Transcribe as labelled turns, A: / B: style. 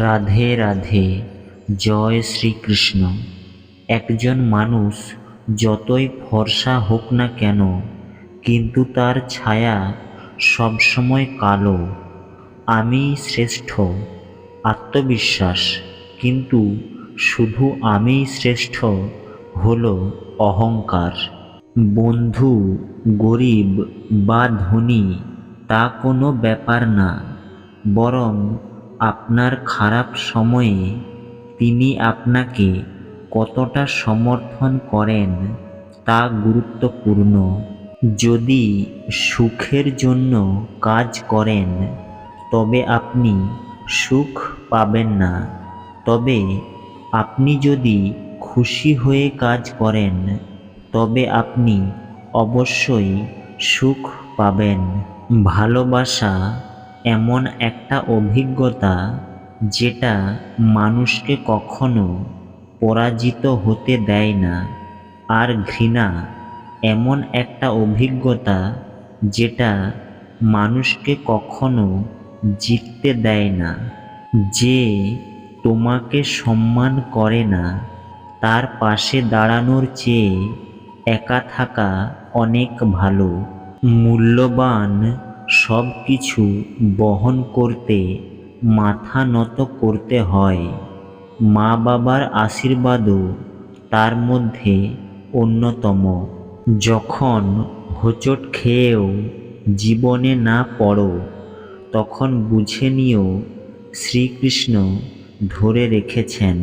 A: রাধে রাধে। জয় শ্রীকৃষ্ণ। একজন মানুষ যতই ফর্সা হোক না কেন, কিন্তু তার ছায়া সবসময় কালো। আমি শ্রেষ্ঠ, আত্মবিশ্বাস, কিন্তু শুধু আমিই শ্রেষ্ঠ হলো অহংকার। বন্ধু গরিব বা ধনী তা কোনো ব্যাপার না, বরং আপনার খারাপ সময়ে তিনি আপনাকে কতটা সমর্থন করেন তা গুরুত্বপূর্ণ। যদি সুখের জন্য কাজ করেন তবে আপনি সুখ পাবেন না, তবে আপনি যদি খুশি হয়ে কাজ করেন তবে আপনি অবশ্যই সুখ পাবেন। ভালোবাসা এমন একটা অভিজ্ঞতা যেটা মানুষকে কখনো পরাজিত হতে দেয় না, আর ঘৃণা এমন একটা অভিজ্ঞতা যেটা মানুষকে কখনো জিততে দেয় না। যে তোমাকে সম্মান করে না তার পাশে দাঁড়ানোর চেয়ে একা থাকা অনেক ভালো। মূল্যবান সব কিছু বহন করতে মাথা নত করতে হয়। মা বাবার আশীর্বাদও তার মধ্যে অন্যতম। যখন হোঁচট খেয়েও জীবনে না পড়ো, তখন বুঝে নিও শ্রীকৃষ্ণ ধরে রেখেছেন।